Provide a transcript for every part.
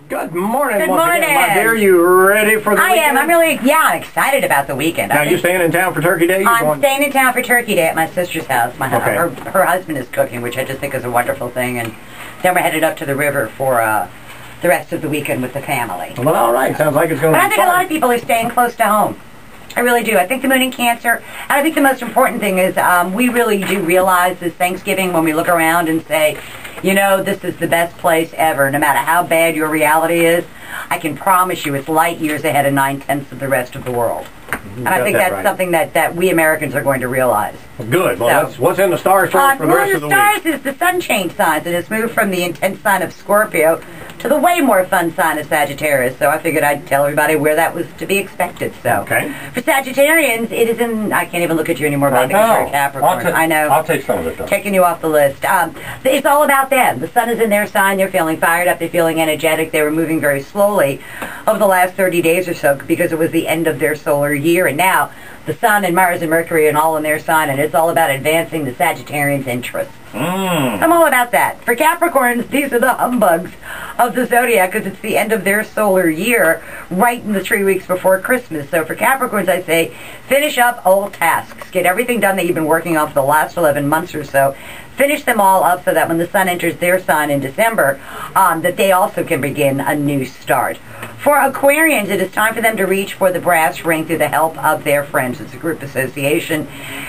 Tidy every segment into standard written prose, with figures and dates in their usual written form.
Good morning. Good once morning. Again, my dear, you ready for the I weekend? am. I'm excited about the weekend. Now, you staying in town for Turkey Day? I'm staying in town for Turkey Day at my sister's house. Okay. Her husband is cooking, which I just think is a wonderful thing. And then we're headed up to the river for the rest of the weekend with the family. Well, all right. Sounds like it's going to But be I think fun. a lot of people are staying close to home. I really do. I think the moon in Cancer, and I think the most important thing is we really do realize this Thanksgiving when we look around and say, you know, this is the best place ever. No matter how bad your reality is, I can promise you it's light years ahead of 9/10 of the rest of the world. And I think that's right. something that we Americans are going to realize. Good. Well, So, that's what's in the stars for the rest of the stars week. is the sun change signs, and it's moved from the intense sign of Scorpio to the way more fun sign of Sagittarius. So I figured I'd tell everybody where that was to be expected. So Okay. for Sagittarians, it is in. I can't even look at you anymore, but I I think you're a know. Capricorn. I know. I'll take some of it, though. Taking you off the list. It's all about them. The sun is in their sign. They're feeling fired up. They're feeling energetic. They were moving very slowly over the last 30 days or so because it was the end of their solar year. And now the sun and Mars and Mercury are all in their sign, and it's all about advancing the Sagittarians' interests. I'm all about that. For Capricorns, these are the humbugs of the zodiac because it's the end of their solar year right in the 3 weeks before Christmas. So for Capricorns, I say finish up old tasks. Get everything done that you've been working on for the last 11 months or so. Finish them all up so that when the sun enters their sign in December, that they also can begin a new start. For Aquarians, it is time for them to reach for the brass ring through the help of their friends. It's a group association.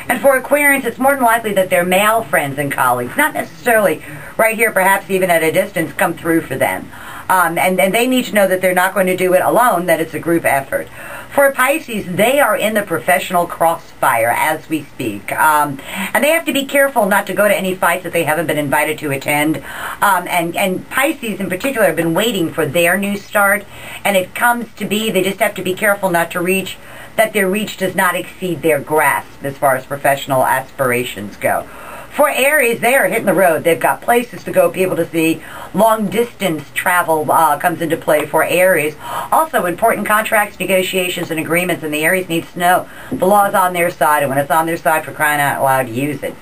And for Aquarians, it's more than likely that their male friends and colleagues, not necessarily right here, perhaps even at a distance, come through for them. And they need to know that they're not going to do it alone, that it's a group effort. For Pisces, they are in the professional crossfire as we speak. And they have to be careful not to go to any fights that they haven't been invited to attend. And Pisces in particular have been waiting for their new start. And it comes to be, they just have to be careful not to reach, that their reach does not exceed their grasp as far as professional aspirations go. For Aries, they are hitting the road. They've got places to go, people to see. Long distance travel comes into play for Aries. Also, important contracts, negotiations, and agreements, and the Aries needs to know the law is on their side, and when it's on their side, for crying out loud, use it.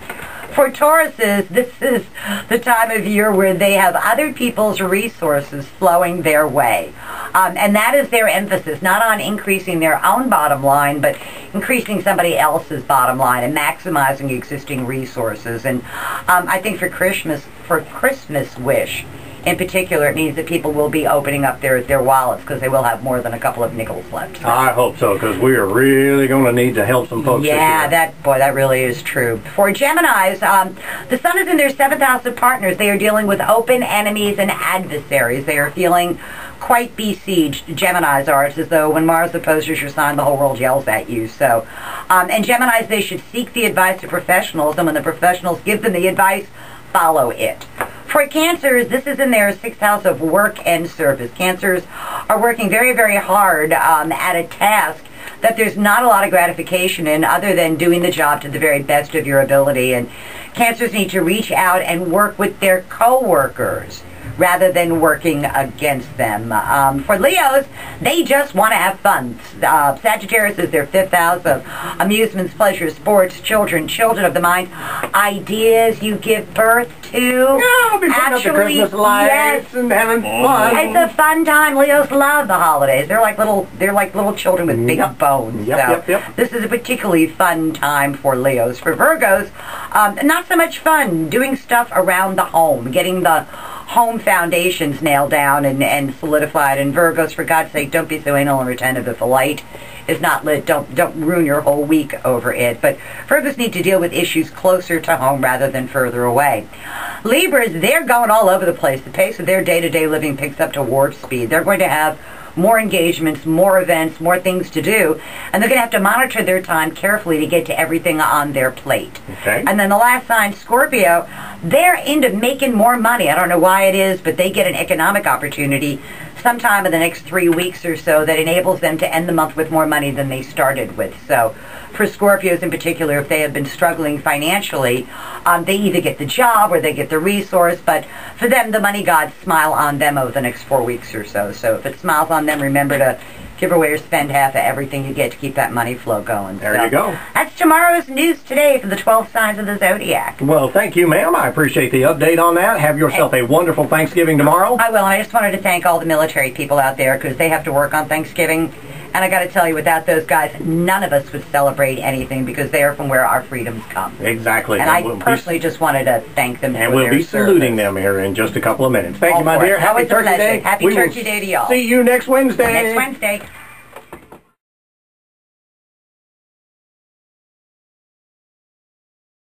For Tauruses, this is the time of year where they have other people's resources flowing their way. And that is their emphasis, not on increasing their own bottom line, but increasing somebody else's bottom line and maximizing existing resources. And I think for Christmas wish, in particular, it means that people will be opening up their wallets because they will have more than a couple of nickels left. I hope so, because we are really going to need to help some folks Yeah, this year. that really is true. For Geminis, the sun is in their 7th house of partners. They are dealing with open enemies and adversaries. They are feeling quite besieged. Geminis are. It's as though when Mars opposes your sign, the whole world yells at you. So, and Geminis, they should seek the advice of professionals, and when the professionals give them the advice, follow it. For Cancers, this is in their 6th house of work and service. Cancers are working very, very hard at a task that there's not a lot of gratification in other than doing the job to the very best of your ability. And Cancers need to reach out and work with their co-workers rather than working against them. For Leos, they just want to have fun. Sagittarius is their 5th house of amusements, pleasures, sports, children of the mind. Ideas you give birth to. Yeah, be putting up the Christmas lights and having fun. It's a fun time. Leos love the holidays. They're like little children with big bones. Yep. This is a particularly fun time for Leos. For Virgos, not so much fun doing stuff around the home, getting the home foundations nailed down and solidified. And Virgos, for God's sake, don't be so anal and retentive if the light is not lit. Don't ruin your whole week over it. But Virgos need to deal with issues closer to home rather than further away. Libras, they're going all over the place. The pace of their day-to-day living picks up to warp speed. They're going to have more engagements, more events, more things to do, and they're going to have to monitor their time carefully to get to everything on their plate. Okay. And then the last sign, Scorpio, they're into making more money. I don't know why it is, but they get an economic opportunity sometime in the next 3 weeks or so that enables them to end the month with more money than they started with. So for Scorpios in particular, if they have been struggling financially, they either get the job or they get the resource, but for them, the money gods smile on them over the next 4 weeks or so. So if it smiles on them, remember to give away or spend half of everything you get to keep that money flow going. There you go. That's tomorrow's news today for the 12 signs of the zodiac. Well, thank you, ma'am. I appreciate the update on that. Have yourself a wonderful Thanksgiving tomorrow. I will, and I just wanted to thank all the military people out there because they have to work on Thanksgiving. And I got to tell you, without those guys, none of us would celebrate anything because they are from where our freedoms come. Exactly. And I personally just wanted to thank them for their service. And we'll be saluting them here in just a couple of minutes. Thank you, my dear. Happy Turkey Day. Happy Turkey Day to y'all. See you next Wednesday. Next Wednesday.